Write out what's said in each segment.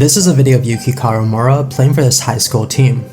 This is a video of Yuki Kawamura playing for this high school team.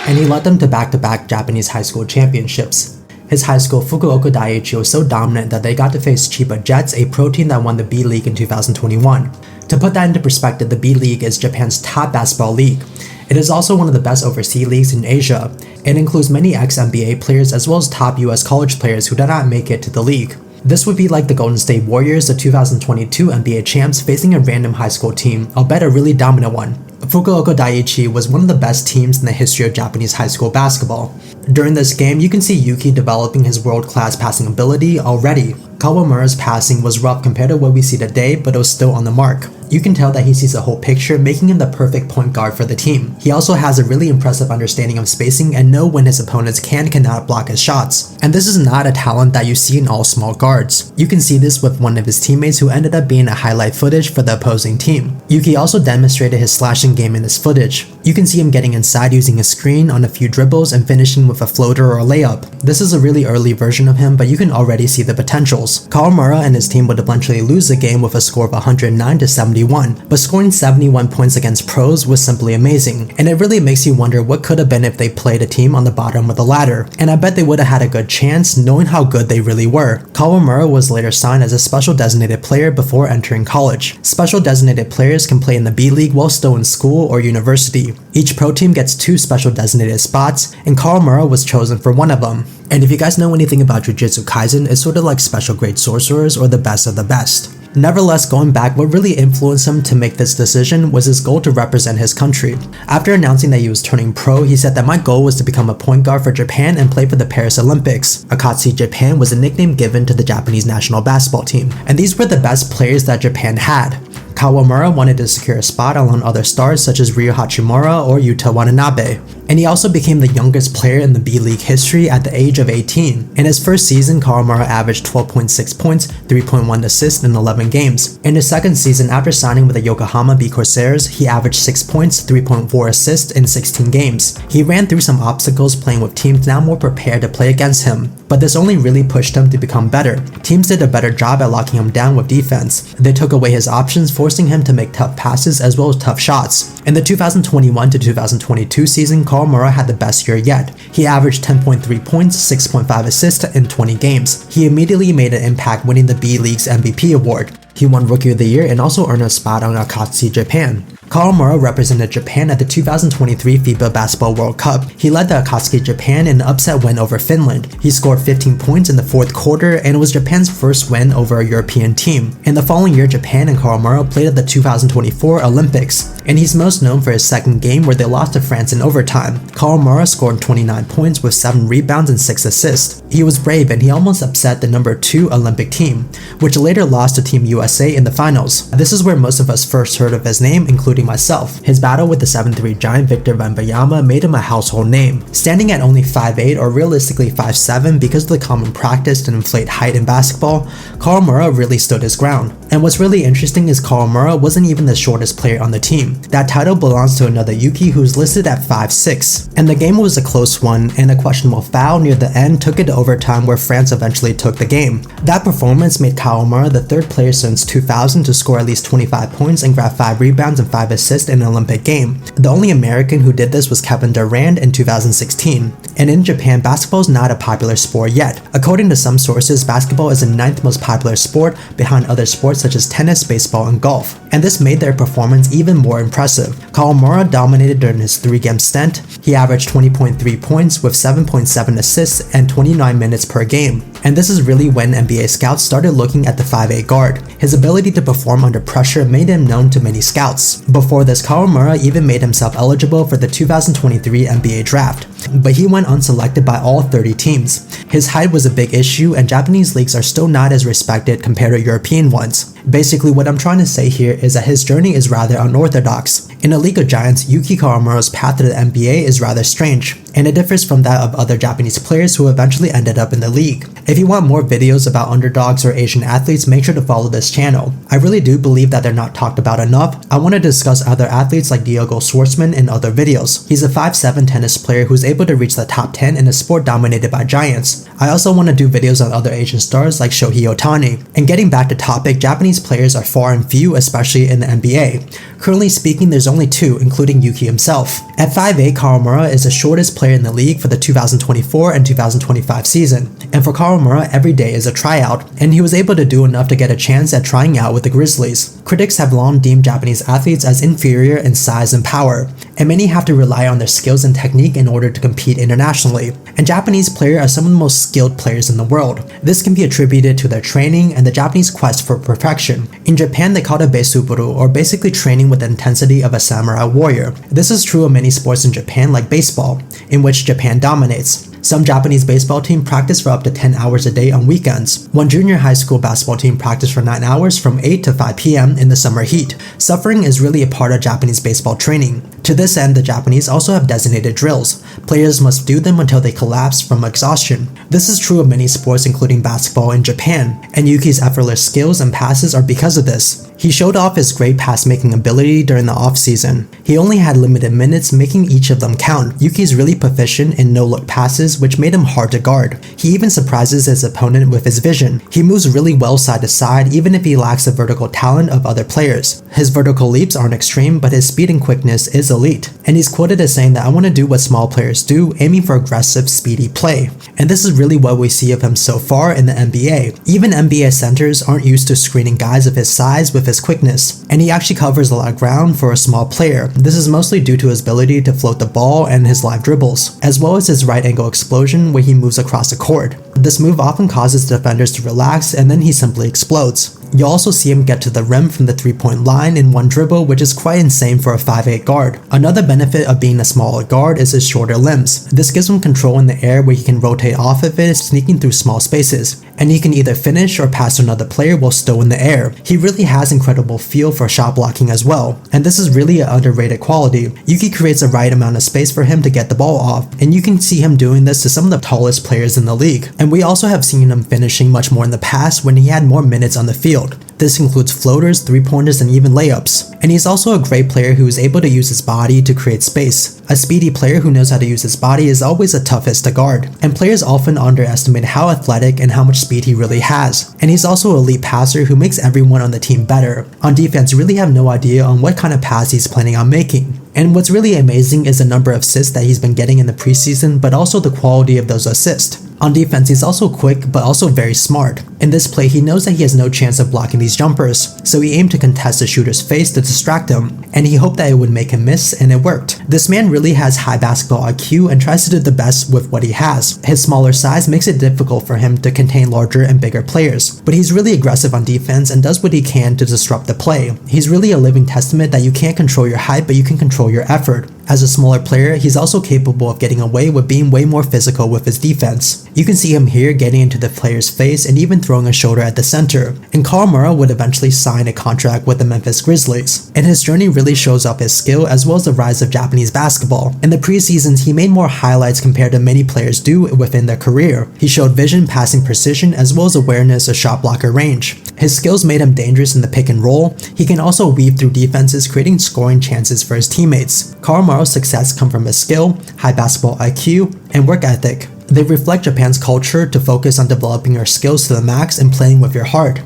And he led them to back-to-back Japanese high school championships. His high school Fukuoka Daiichi was so dominant that they got to face Chiba Jets, a pro team that won the B League in 2021. To put that into perspective, the B League is Japan's top basketball league. It is also one of the best overseas leagues in Asia. It includes many ex-NBA players as well as top US college players who did not make it to the league. This would be like the Golden State Warriors, the 2022 NBA champs, facing a random high school team, albeit a really dominant one. Fukuoka Daiichi was one of the best teams in the history of Japanese high school basketball. During this game, you can see Yuki developing his world-class passing ability already. Kawamura's passing was rough compared to what we see today, but it was still on the mark. You can tell that he sees the whole picture, making him the perfect point guard for the team. He also has a really impressive understanding of spacing and know when his opponents cannot block his shots. And this is not a talent that you see in all small guards. You can see this with one of his teammates who ended up being a highlight footage for the opposing team. Yuki also demonstrated his slashing game in this footage. You can see him getting inside using a screen on a few dribbles and finishing with a floater or a layup. This is a really early version of him, but you can already see the potentials. Kawamura and his team would eventually lose the game with a score of 109-71, but scoring 71 points against pros was simply amazing, and it really makes you wonder what could have been if they played a team on the bottom of the ladder, and I bet they would have had a good chance knowing how good they really were. Kawamura was later signed as a special designated player before entering college. Special designated players can play in the B League while still in school or university. Each pro team gets 2 special designated spots, and Kawamura was chosen for one of them. And if you guys know anything about Jujutsu Kaisen, it's sort of like special grade sorcerers or the best of the best. Nevertheless, going back, what really influenced him to make this decision was his goal to represent his country. After announcing that he was turning pro, he said that my goal was to become a point guard for Japan and play for the Paris Olympics. Akatsuki Japan was a nickname given to the Japanese national basketball team, and these were the best players that Japan had. Kawamura wanted to secure a spot along other stars such as Ryo Hachimura or Yuta Watanabe. And he also became the youngest player in the B League history at the age of 18. In his first season, Kawamura averaged 12.6 points, 3.1 assists in 11 games. In his second season, after signing with the Yokohama B Corsairs, he averaged 6 points, 3.4 assists in 16 games. He ran through some obstacles playing with teams now more prepared to play against him, but this only really pushed him to become better. Teams did a better job at locking him down with defense. They took away his options, forcing him to make tough passes as well as tough shots. In the 2021 to 2022 season, Kawamura had the best year yet. He averaged 10.3 points, 6.5 assists in 20 games. He immediately made an impact, winning the B League's MVP award. He won Rookie of the Year and also earned a spot on Akatsuki Japan. Kawamura represented Japan at the 2023 FIBA Basketball World Cup. He led the Akatsuki Japan in an upset win over Finland. He scored 15 points in the fourth quarter and it was Japan's first win over a European team. In the following year, Japan and Kawamura played at the 2024 Olympics, and he's most known for his second game where they lost to France in overtime. Kawamura scored 29 points with 7 rebounds and 6 assists. He was brave and he almost upset the number 2 Olympic team, which later lost to Team USA in the finals. This is where most of us first heard of his name, including myself. His battle with the 7'3" giant Victor Wembanyama made him a household name. Standing at only 5'8" or realistically 5'7" because of the common practice to inflate height in basketball, Kawamura really stood his ground. And what's really interesting is Kawamura wasn't even the shortest player on the team. That title belongs to another Yuki who's listed at 5'6". And the game was a close one, and a questionable foul near the end took it to overtime where France eventually took the game. That performance made Kawamura the 3rd player since 2000 to score at least 25 points and grab 5 rebounds and 5 assists in an Olympic game. The only American who did this was Kevin Durant in 2016. And in Japan, basketball is not a popular sport yet. According to some sources, basketball is the 9th most popular sport behind other sports such as tennis, baseball, and golf. And this made their performance even more impressive. Kawamura dominated during his 3-game stint. He averaged 20.3 points with 7.7 assists and 29 minutes per game. And this is really when NBA scouts started looking at the 5'8" guard. His ability to perform under pressure made him known to many scouts. Before this, Kawamura even made himself eligible for the 2023 NBA draft, but he went unselected by all 30 teams. His height was a big issue, and Japanese leagues are still not as respected compared to European ones. Basically, what I'm trying to say here is that his journey is rather unorthodox. In a league of giants, Yuki Kawamuro's path to the NBA is rather strange, and it differs from that of other Japanese players who eventually ended up in the league. If you want more videos about underdogs or Asian athletes, make sure to follow this channel. I really do believe that they're not talked about enough. I want to discuss other athletes like Diego Schwartzman in other videos. He's a 5'7" tennis player who's able to reach the top 10 in a sport dominated by giants. I also want to do videos on other Asian stars like Shohei Ohtani. And getting back to topic, Japanese players are far and few, especially in the NBA. Currently speaking, there's only 2, including Yuki himself. At 5'8", Kawamura is the shortest player in the league for the 2024 and 2025 season. And for Kawamura, every day is a tryout, and he was able to do enough to get a chance at trying out with the Grizzlies. Critics have long deemed Japanese athletes as inferior in size and power, and many have to rely on their skills and technique in order to compete internationally. And Japanese players are some of the most skilled players in the world. This can be attributed to their training and the Japanese quest for perfection. In Japan, they call it Beisuburu, or basically training with the intensity of a samurai warrior. This is true of many sports in Japan like baseball, in which Japan dominates. Some Japanese baseball team practice for up to 10 hours a day on weekends. One junior high school basketball team practice for 9 hours from 8 to 5 p.m. in the summer heat. Suffering is really a part of Japanese baseball training. To this end, the Japanese also have designated drills. Players must do them until they collapse from exhaustion. This is true of many sports including basketball in Japan, and Yuki's effortless skills and passes are because of this. He showed off his great pass-making ability during the off-season. He only had limited minutes, making each of them count. Yuki's really proficient in no-look passes, which made him hard to guard. He even surprises his opponent with his vision. He moves really well side to side, even if he lacks the vertical talent of other players. His vertical leaps aren't extreme, but his speed and quickness is elite. And he's quoted as saying that "I want to do what small players do, aiming for aggressive, speedy play." And this is really what we see of him so far in the NBA. Even NBA centers aren't used to screening guys of his size with his quickness, and he actually covers a lot of ground for a small player. This is mostly due to his ability to float the ball and his live dribbles, as well as his right angle explosion where he moves across the court. This move often causes defenders to relax, and then he simply explodes. You'll also see him get to the rim from the 3-point line in one dribble, which is quite insane for a 5'8" guard. Another benefit of being a smaller guard is his shorter limbs. This gives him control in the air where he can rotate off of it, sneaking through small spaces. And he can either finish or pass to another player while still in the air. He really has incredible feel for shot blocking as well, and this is really an underrated quality. Yuki creates the right amount of space for him to get the ball off, and you can see him doing this to some of the tallest players in the league. And we also have seen him finishing much more in the past when he had more minutes on the field. This includes floaters, 3-pointers, and even layups. And he's also a great player who is able to use his body to create space. A speedy player who knows how to use his body is always the toughest to guard, and players often underestimate how athletic and how much speed he really has. And he's also an elite passer who makes everyone on the team better. On defense, you really have no idea on what kind of pass he's planning on making. And what's really amazing is the number of assists that he's been getting in the preseason, but also the quality of those assists. On defense, he's also quick, but also very smart. In this play, he knows that he has no chance of blocking these jumpers, so he aimed to contest the shooter's face to distract him, and he hoped that it would make him miss, and it worked. This man really has high basketball IQ and tries to do the best with what he has. His smaller size makes it difficult for him to contain larger and bigger players, but he's really aggressive on defense and does what he can to disrupt the play. He's really a living testament that you can't control your height, but you can control your effort. As a smaller player, he's also capable of getting away with being way more physical with his defense. You can see him here getting into the player's face and even throwing a shoulder at the center. And Kawamura would eventually sign a contract with the Memphis Grizzlies. And his journey really shows off his skill as well as the rise of Japanese basketball. In the preseasons, he made more highlights compared to many players do within their career. He showed vision, passing precision, as well as awareness of shot blocker range. His skills made him dangerous in the pick and roll. He can also weave through defenses, creating scoring chances for his teammates. Kawamura's success comes from his skill, high basketball IQ, and work ethic. They reflect Japan's culture to focus on developing your skills to the max and playing with your heart.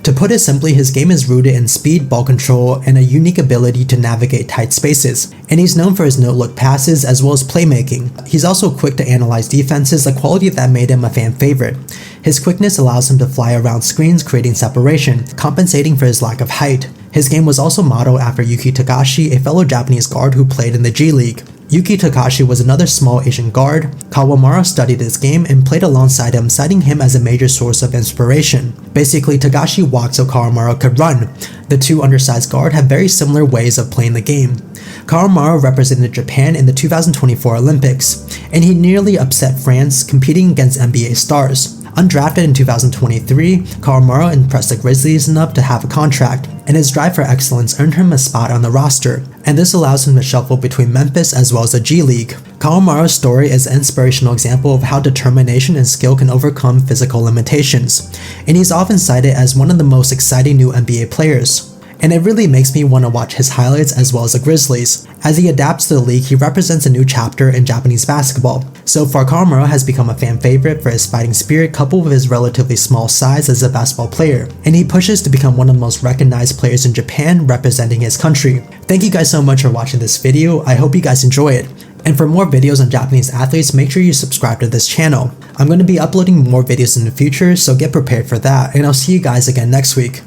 To put it simply, his game is rooted in speed, ball control, and a unique ability to navigate tight spaces. And he's known for his no-look passes as well as playmaking. He's also quick to analyze defenses, a quality that made him a fan favorite. His quickness allows him to fly around screens, creating separation, compensating for his lack of height. His game was also modeled after Yuki Takashi, a fellow Japanese guard who played in the G League. Yuki Takashi was another small Asian guard. Kawamura studied his game and played alongside him, citing him as a major source of inspiration. Basically, Takashi walked so Kawamura could run. The two undersized guards have very similar ways of playing the game. Kawamura represented Japan in the 2024 Olympics, and he nearly upset France competing against NBA stars. Undrafted in 2023, Kawamura impressed the Grizzlies enough to have a contract, and his drive for excellence earned him a spot on the roster, and this allows him to shuffle between Memphis as well as the G League. Kawamura's story is an inspirational example of how determination and skill can overcome physical limitations, and he's often cited as one of the most exciting new NBA players. And it really makes me want to watch his highlights as well as the Grizzlies. As he adapts to the league, he represents a new chapter in Japanese basketball. So far, Kawamura has become a fan favorite for his fighting spirit coupled with his relatively small size as a basketball player, and he pushes to become one of the most recognized players in Japan representing his country. Thank you guys so much for watching this video. I hope you guys enjoy it. And for more videos on Japanese athletes, make sure you subscribe to this channel. I'm going to be uploading more videos in the future, so get prepared for that, and I'll see you guys again next week.